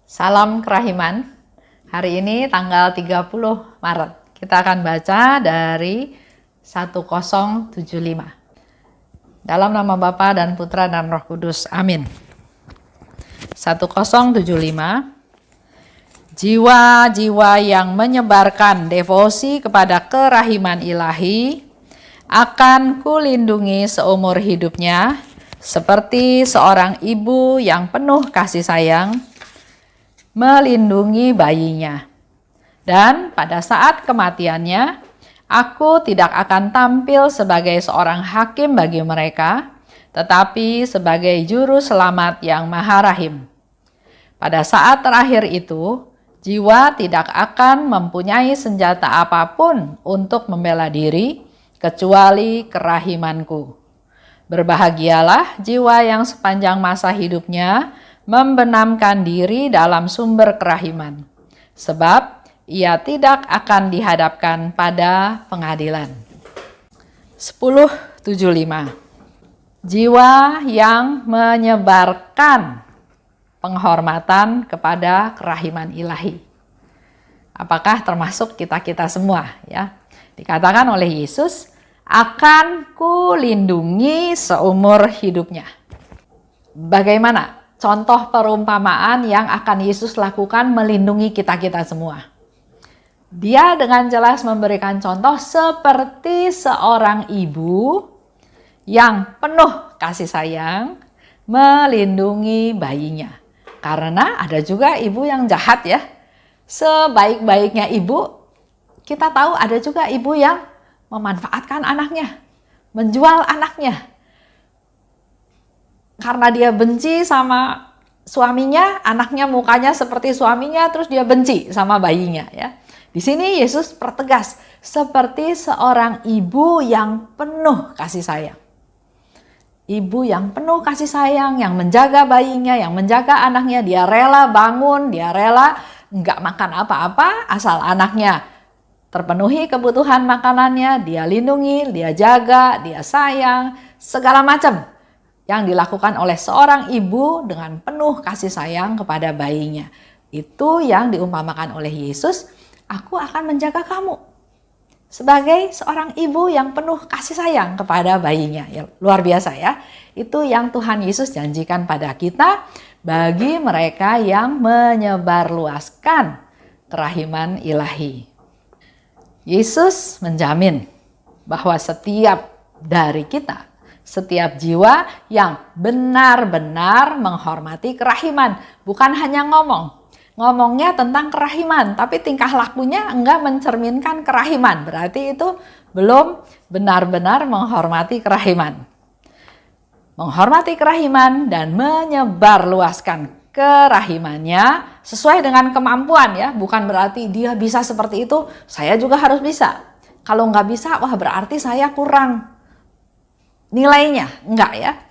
Salam kerahiman. Hari ini tanggal 30 Maret. Kita akan baca dari 1075. Dalam nama Bapa dan Putra dan Roh Kudus. Amin. 1075. Jiwa-jiwa yang menyebarkan devosi kepada kerahiman ilahi akan kulindungi seumur hidupnya, seperti seorang ibu yang penuh kasih sayang melindungi bayinya. Dan pada saat kematiannya, aku tidak akan tampil sebagai seorang hakim bagi mereka, tetapi sebagai juru selamat yang maha rahim. Pada saat terakhir itu, jiwa tidak akan mempunyai senjata apapun untuk membela diri, kecuali kerahimanku. Berbahagialah jiwa yang sepanjang masa hidupnya membenamkan diri dalam sumber kerahiman, sebab ia tidak akan dihadapkan pada pengadilan. 1075. Jiwa yang menyebarkan penghormatan kepada kerahiman ilahi. Apakah termasuk kita-kita semua, ya? Dikatakan oleh Yesus, akan kulindungi seumur hidupnya. Bagaimana contoh perumpamaan yang akan Yesus lakukan melindungi kita-kita semua? Dia dengan jelas memberikan contoh seperti seorang ibu yang penuh kasih sayang melindungi bayinya. Karena ada juga ibu yang jahat, ya. Sebaik-baiknya ibu, kita tahu ada juga ibu yang memanfaatkan anaknya, menjual anaknya. Karena dia benci sama suaminya, anaknya mukanya seperti suaminya, terus dia benci sama bayinya, ya. Di sini Yesus pertegas seperti seorang ibu yang penuh kasih sayang. Ibu yang penuh kasih sayang, yang menjaga bayinya, yang menjaga anaknya, dia rela bangun, dia rela nggak makan apa-apa, asal anaknya terpenuhi kebutuhan makanannya, dia lindungi, dia jaga, dia sayang, segala macam yang dilakukan oleh seorang ibu dengan penuh kasih sayang kepada bayinya. Itu yang diumpamakan oleh Yesus, aku akan menjaga kamu. Sebagai seorang ibu yang penuh kasih sayang kepada bayinya. Ya, luar biasa, ya. Itu yang Tuhan Yesus janjikan pada kita bagi mereka yang menyebarluaskan kerahiman ilahi. Yesus menjamin bahwa setiap dari kita, setiap jiwa yang benar-benar menghormati kerahiman, bukan hanya ngomongnya tentang kerahiman, tapi tingkah lakunya enggak mencerminkan kerahiman. Berarti itu belum benar-benar menghormati kerahiman. Menghormati kerahiman dan menyebarluaskan kerahimannya sesuai dengan kemampuan, ya. Bukan berarti dia bisa seperti itu, saya juga harus bisa. Kalau nggak bisa, wah berarti saya kurang nilainya. Enggak, ya.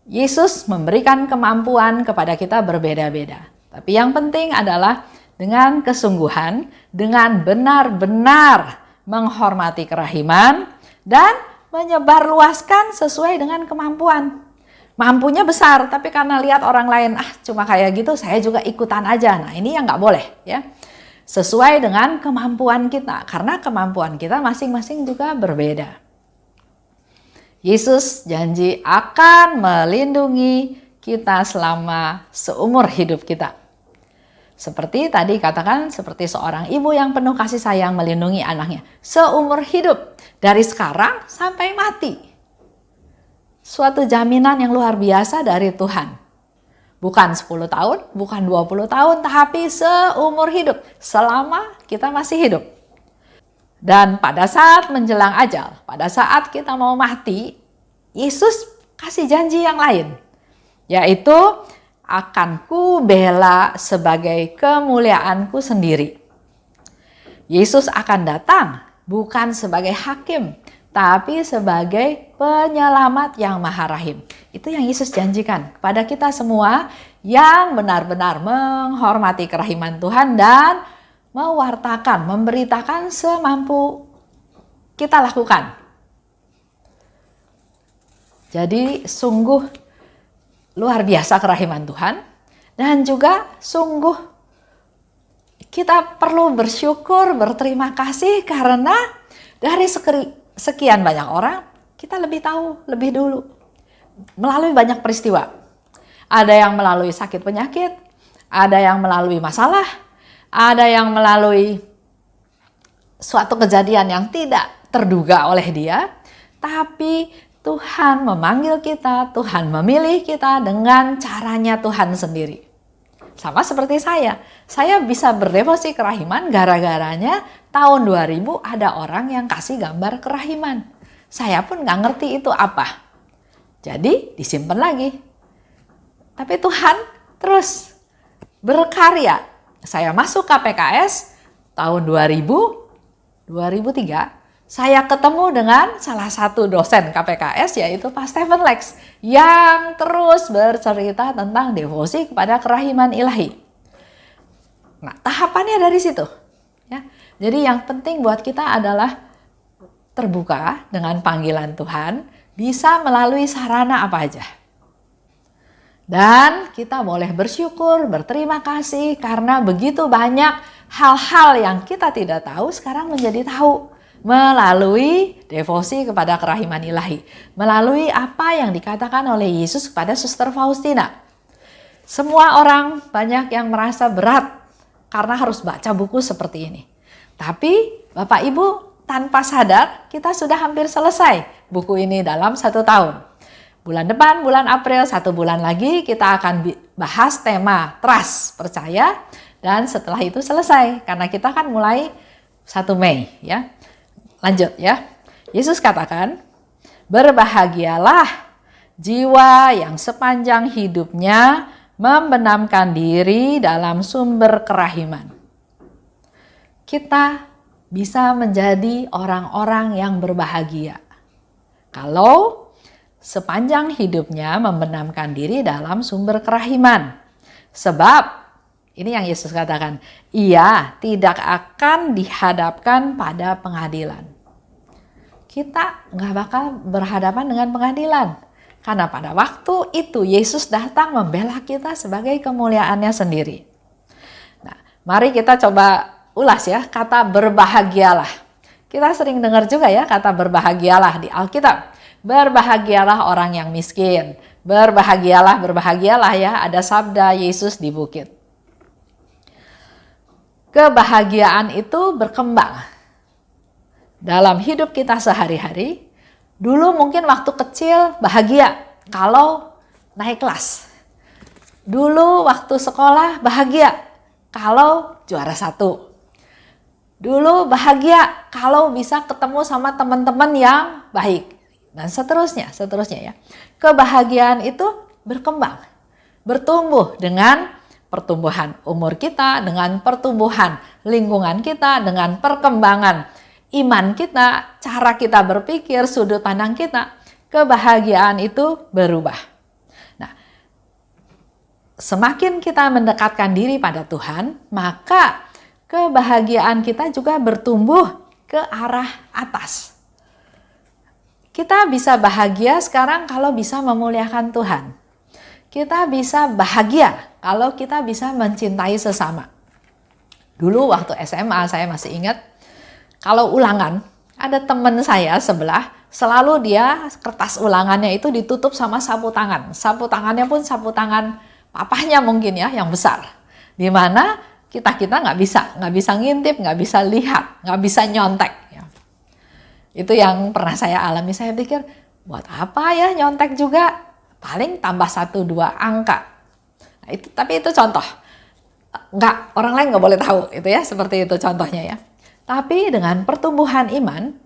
Yesus memberikan kemampuan kepada kita berbeda-beda. Tapi yang penting adalah dengan kesungguhan, dengan benar-benar menghormati kerahiman dan menyebarluaskan sesuai dengan kemampuan. Mampunya besar, tapi karena lihat orang lain, cuma kayak gitu, saya juga ikutan aja. Nah, ini yang nggak boleh, ya. Sesuai dengan kemampuan kita, karena kemampuan kita masing-masing juga berbeda. Yesus janji akan melindungi kita selama seumur hidup kita. Seperti tadi katakan, seperti seorang ibu yang penuh kasih sayang melindungi anaknya. Seumur hidup, dari sekarang sampai mati. Suatu jaminan yang luar biasa dari Tuhan. Bukan 10 tahun, bukan 20 tahun, tapi seumur hidup. Selama kita masih hidup. Dan pada saat menjelang ajal, pada saat kita mau mati, Yesus kasih janji yang lain. Yaitu, akan ku bela sebagai kemuliaanku sendiri. Yesus akan datang bukan sebagai hakim, tapi sebagai penyelamat yang maha rahim. Itu yang Yesus janjikan kepada kita semua yang benar-benar menghormati kerahiman Tuhan dan mewartakan, memberitakan semampu kita lakukan. Jadi sungguh luar biasa kerahiman Tuhan. Dan juga sungguh kita perlu bersyukur, berterima kasih karena dari sekian banyak orang kita lebih tahu lebih dulu melalui banyak peristiwa. Ada yang melalui sakit penyakit, ada yang melalui masalah, ada yang melalui suatu kejadian yang tidak terduga oleh dia, tapi Tuhan memanggil kita, Tuhan memilih kita dengan caranya Tuhan sendiri. Sama seperti saya bisa berdevosi kerahiman gara-garanya tahun 2000 ada orang yang kasih gambar kerahiman. Saya pun gak ngerti itu apa. Jadi disimpan lagi. Tapi Tuhan terus berkarya. Saya masuk KPKS tahun 2003, saya ketemu dengan salah satu dosen KPKS yaitu Pak Stephen Lex yang terus bercerita tentang devosi kepada kerahiman ilahi. Nah, tahapannya dari situ. Ya. Jadi yang penting buat kita adalah terbuka dengan panggilan Tuhan, bisa melalui sarana apa aja. Dan kita boleh bersyukur, berterima kasih karena begitu banyak hal-hal yang kita tidak tahu sekarang menjadi tahu melalui devosi kepada kerahiman ilahi. Melalui apa yang dikatakan oleh Yesus kepada Suster Faustina. Semua orang banyak yang merasa berat karena harus baca buku seperti ini. Tapi Bapak Ibu tanpa sadar kita sudah hampir selesai buku ini dalam 1 tahun. Bulan depan, bulan April, 1 bulan lagi kita akan bahas tema trust, percaya. Dan setelah itu selesai, karena kita kan mulai 1 Mei. Ya. Lanjut ya. Yesus katakan, berbahagialah jiwa yang sepanjang hidupnya membenamkan diri dalam sumber kerahiman. Kita bisa menjadi orang-orang yang berbahagia. Kalau sepanjang hidupnya membenamkan diri dalam sumber kerahiman. Sebab, ini yang Yesus katakan, ia tidak akan dihadapkan pada pengadilan. Kita nggak bakal berhadapan dengan pengadilan. Karena pada waktu itu Yesus datang membela kita sebagai kemuliaannya sendiri. Nah, mari kita coba ulas ya kata berbahagialah. Kita sering dengar juga ya kata berbahagialah di Alkitab. Berbahagialah orang yang miskin. Berbahagialah ya, ada sabda Yesus di bukit. Kebahagiaan itu berkembang dalam hidup kita sehari-hari. Dulu mungkin waktu kecil bahagia kalau naik kelas. Dulu waktu sekolah bahagia kalau juara 1. Dulu bahagia kalau bisa ketemu sama teman-teman yang baik. Dan seterusnya ya. Kebahagiaan itu berkembang, bertumbuh dengan pertumbuhan umur kita, dengan pertumbuhan lingkungan kita, dengan perkembangan iman kita, cara kita berpikir, sudut pandang kita. Kebahagiaan itu berubah. Nah, semakin kita mendekatkan diri pada Tuhan, maka kebahagiaan kita juga bertumbuh ke arah atas. Kita bisa bahagia sekarang kalau bisa memuliakan Tuhan. Kita bisa bahagia kalau kita bisa mencintai sesama. Dulu waktu SMA saya masih ingat, kalau ulangan, ada teman saya sebelah, selalu dia kertas ulangannya itu ditutup sama sapu tangan. Sapu tangannya pun sapu tangan papahnya mungkin ya, yang besar. Dimana kita nggak bisa ngintip, nggak bisa lihat, nggak bisa nyontek. Itu yang pernah saya alami. Saya pikir, buat apa ya nyontek juga? Paling tambah 1-2 angka. Nah, tapi itu contoh. Orang lain nggak boleh tahu. Itu ya, seperti itu contohnya ya. Tapi dengan pertumbuhan iman,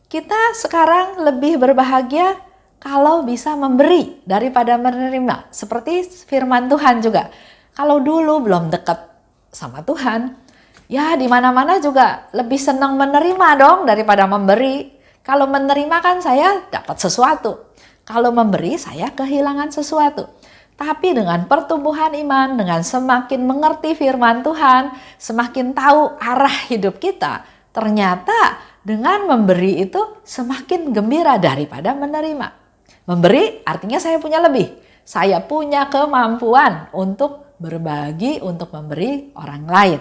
kita sekarang lebih berbahagia kalau bisa memberi daripada menerima. Seperti firman Tuhan juga. Kalau dulu belum dekat sama Tuhan, ya di mana-mana juga lebih senang menerima dong daripada memberi. Kalau menerima kan saya dapat sesuatu. Kalau memberi saya kehilangan sesuatu. Tapi dengan pertumbuhan iman, dengan semakin mengerti firman Tuhan, semakin tahu arah hidup kita, ternyata dengan memberi itu semakin gembira daripada menerima. Memberi artinya saya punya lebih. Saya punya kemampuan untuk berbagi, untuk memberi orang lain.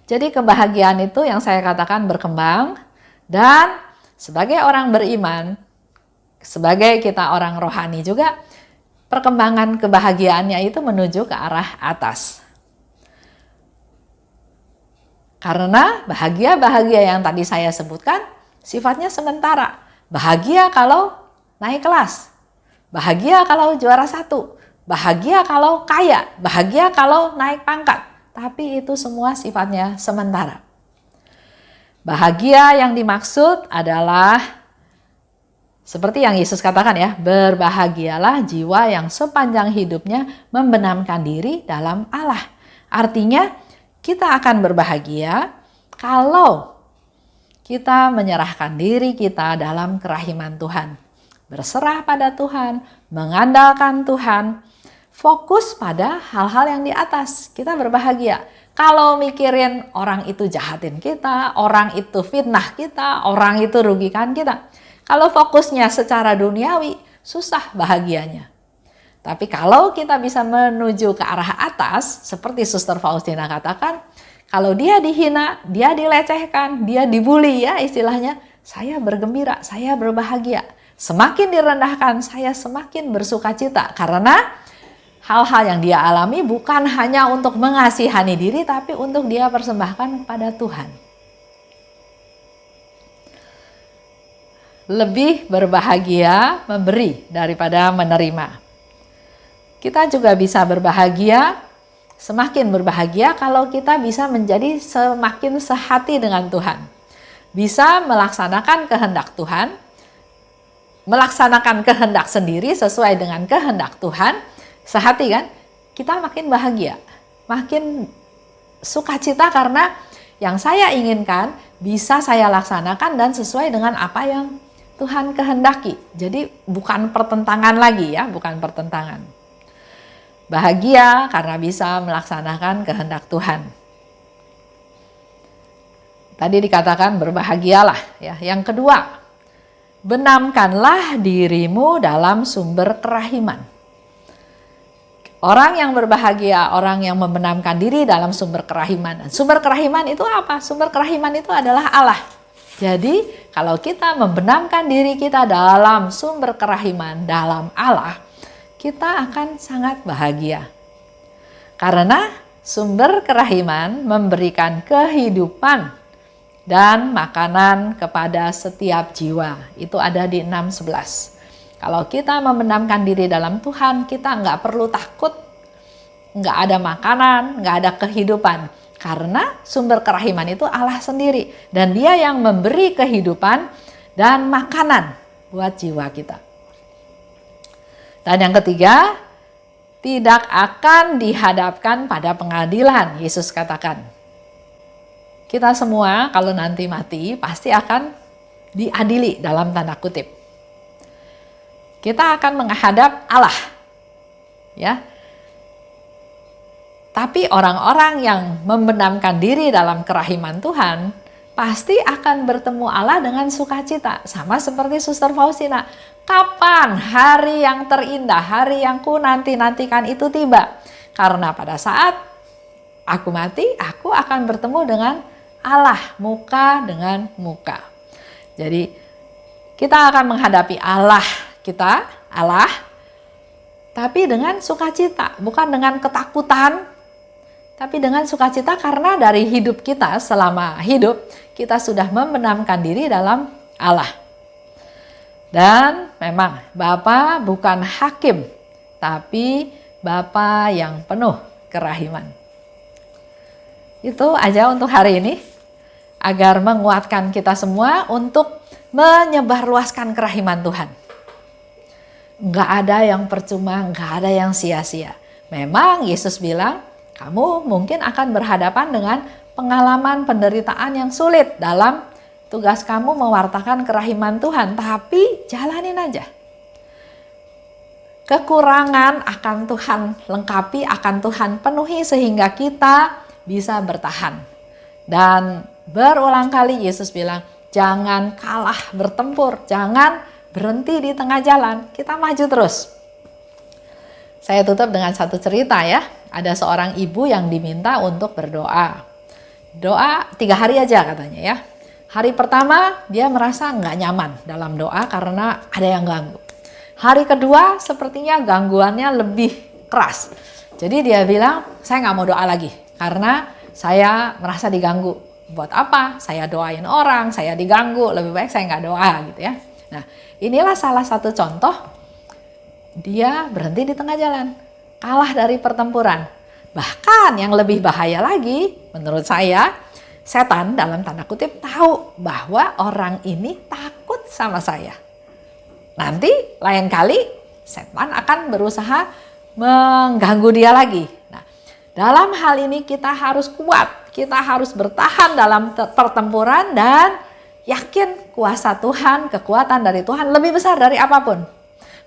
Jadi kebahagiaan itu yang saya katakan berkembang, dan sebagai orang beriman, sebagai kita orang rohani juga, perkembangan kebahagiaannya itu menuju ke arah atas. Karena bahagia-bahagia yang tadi saya sebutkan sifatnya sementara. Bahagia kalau naik kelas, bahagia kalau juara 1, bahagia kalau kaya, bahagia kalau naik pangkat. Tapi itu semua sifatnya sementara. Bahagia yang dimaksud adalah seperti yang Yesus katakan ya, berbahagialah jiwa yang sepanjang hidupnya membenamkan diri dalam Allah. Artinya kita akan berbahagia kalau kita menyerahkan diri kita dalam kerahiman Tuhan. Berserah pada Tuhan, mengandalkan Tuhan, fokus pada hal-hal yang di atas. Kita berbahagia. Kalau mikirin orang itu jahatin kita, orang itu fitnah kita, orang itu rugikan kita. Kalau fokusnya secara duniawi, susah bahagianya. Tapi kalau kita bisa menuju ke arah atas, seperti Suster Faustina katakan, kalau dia dihina, dia dilecehkan, dia dibully ya istilahnya, saya bergembira, saya berbahagia. Semakin direndahkan, saya semakin bersukacita. Karena hal-hal yang dia alami bukan hanya untuk mengasihani diri, tapi untuk dia persembahkan kepada Tuhan. Lebih berbahagia memberi daripada menerima. Kita juga bisa berbahagia, semakin berbahagia kalau kita bisa menjadi semakin sehati dengan Tuhan. Bisa melaksanakan kehendak Tuhan, melaksanakan kehendak sendiri sesuai dengan kehendak Tuhan, sehati kan, kita makin bahagia, makin sukacita karena yang saya inginkan bisa saya laksanakan dan sesuai dengan apa yang Tuhan kehendaki. Jadi bukan pertentangan lagi ya, bukan pertentangan. Bahagia karena bisa melaksanakan kehendak Tuhan. Tadi dikatakan berbahagialah ya. Yang kedua, benamkanlah dirimu dalam sumber kerahiman. Orang yang berbahagia, orang yang membenamkan diri dalam sumber kerahiman. Sumber kerahiman itu apa? Sumber kerahiman itu adalah Allah. Jadi kalau kita membenamkan diri kita dalam sumber kerahiman, dalam Allah, kita akan sangat bahagia. Karena sumber kerahiman memberikan kehidupan dan makanan kepada setiap jiwa. Itu ada di 6:11. Kalau kita membenamkan diri dalam Tuhan, kita nggak perlu takut, nggak ada makanan, nggak ada kehidupan. Karena sumber kerahiman itu Allah sendiri. Dan Dia yang memberi kehidupan dan makanan buat jiwa kita. Dan yang ketiga, tidak akan dihadapkan pada pengadilan, Yesus katakan. Kita semua kalau nanti mati pasti akan diadili dalam tanda kutip. Kita akan menghadap Allah. Ya. Tapi orang-orang yang membenamkan diri dalam kerahiman Tuhan pasti akan bertemu Allah dengan sukacita. Sama seperti Suster Faustina. Kapan hari yang terindah, hari yang ku nanti-nantikan itu tiba? Karena pada saat aku mati, aku akan bertemu dengan Allah, muka dengan muka. Jadi kita akan menghadapi Allah kita, Allah, tapi dengan sukacita, bukan dengan ketakutan, tapi dengan sukacita karena dari hidup kita selama hidup, kita sudah membenamkan diri dalam Allah. Dan memang Bapa bukan hakim, tapi Bapa yang penuh kerahiman. Itu aja untuk hari ini, agar menguatkan kita semua untuk menyebarluaskan kerahiman Tuhan. Nggak ada yang percuma, nggak ada yang sia-sia. Memang Yesus bilang, kamu mungkin akan berhadapan dengan pengalaman penderitaan yang sulit dalam tugas kamu mewartakan kerahiman Tuhan, tapi jalanin aja. Kekurangan akan Tuhan lengkapi, akan Tuhan penuhi sehingga kita bisa bertahan. Dan berulang kali Yesus bilang, jangan kalah bertempur, jangan berhenti di tengah jalan, kita maju terus. Saya tutup dengan satu cerita ya. Ada seorang ibu yang diminta untuk berdoa. Doa 3 hari aja katanya ya. Hari pertama dia merasa nggak nyaman dalam doa karena ada yang ganggu. Hari kedua sepertinya gangguannya lebih keras. Jadi dia bilang, saya nggak mau doa lagi karena saya merasa diganggu. Buat apa? Saya doain orang, saya diganggu, lebih baik saya nggak doa gitu ya. Nah, inilah salah satu contoh dia berhenti di tengah jalan, kalah dari pertempuran. Bahkan yang lebih bahaya lagi, menurut saya, setan dalam tanda kutip tahu bahwa orang ini takut sama saya. Nanti lain kali setan akan berusaha mengganggu dia lagi. Nah, dalam hal ini kita harus kuat, kita harus bertahan dalam pertempuran dan yakin kuasa Tuhan, kekuatan dari Tuhan lebih besar dari apapun.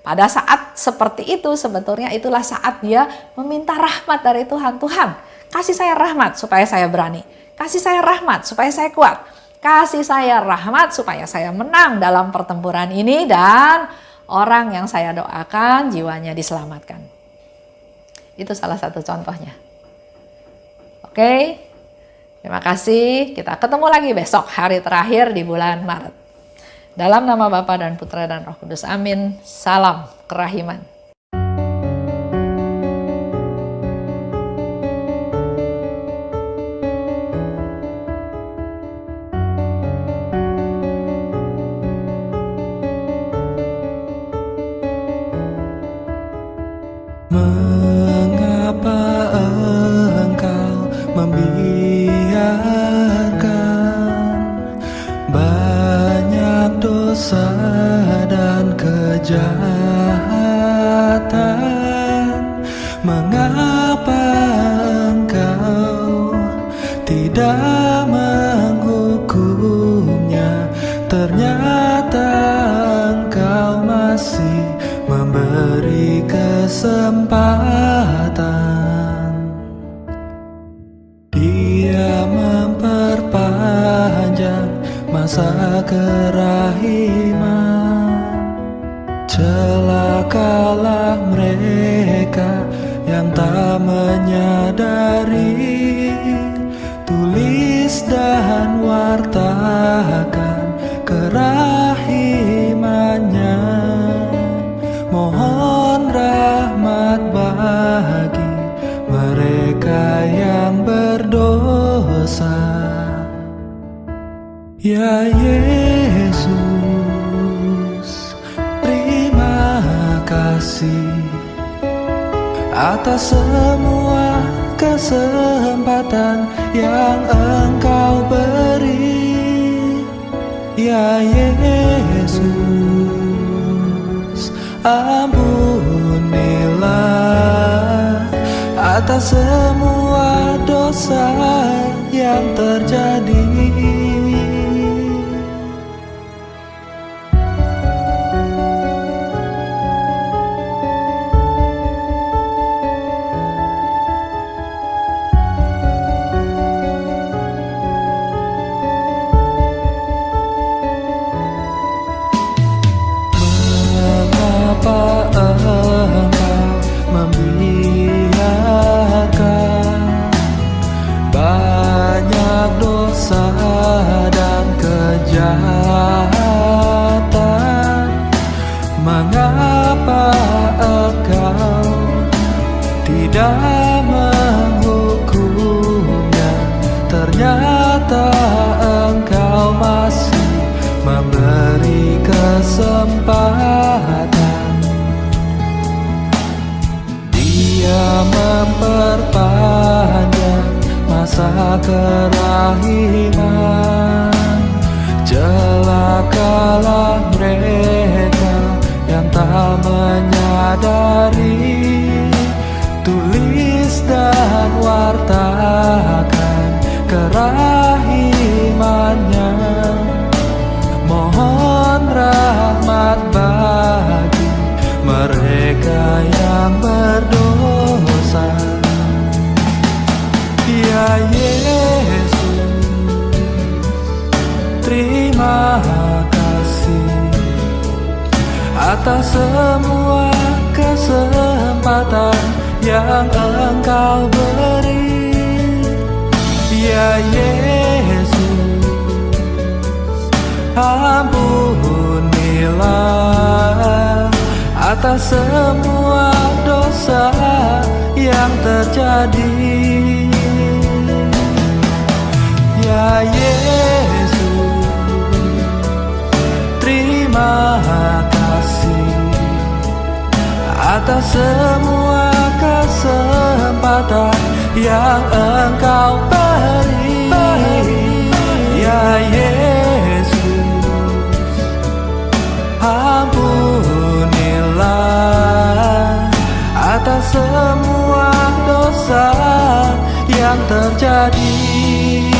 Pada saat seperti itu sebetulnya itulah saat dia meminta rahmat dari Tuhan. Tuhan, kasih saya rahmat supaya saya berani. Kasih saya rahmat supaya saya kuat. Kasih saya rahmat supaya saya menang dalam pertempuran ini dan orang yang saya doakan jiwanya diselamatkan. Itu salah satu contohnya. Oke, terima kasih. Kita ketemu lagi besok hari terakhir di bulan Maret. Dalam nama Bapa dan Putra dan Roh Kudus. Amin. Salam kerahiman. Mengapa engkau membiarkan banyak dosa dan kejahatan? Mengapa engkau tidak menghukumnya? Ternyata engkau masih memberi kesempatan. Dia memperpanjang masa kerahiman. Celakalah mereka yang tak menyadari. Tulis dan wartakan kerahimannya. Mohon rahmat bagi mereka yang berdosa. Ya Yesus, terima kasih atas semua kesempatan yang Engkau beri. Ya Yesus, ampunilah atas semua dosa yang terjadi. Mengapa engkau membiarkan banyak dosa dan kejahatan? Mengapa engkau tidak menghukumnya? Ternyata engkau masih memberi kesempatan. Dia memperpanjang masa kerahiman. Celakalah mereka yang tak menyadari. Tulis dan wartakan kerahimannya. Mohon rahmat bagi mereka yang berdosa. Ya Yesus, terima kasih atas semua kesempatan yang Engkau beri. Ya Yesus, ampunilah atas semua dosa yang terjadi. Ya Yesus, terima kasih atas semua kesempatan yang Engkau beri. Ya Yesus, ampunilah atas semua dosa yang terjadi.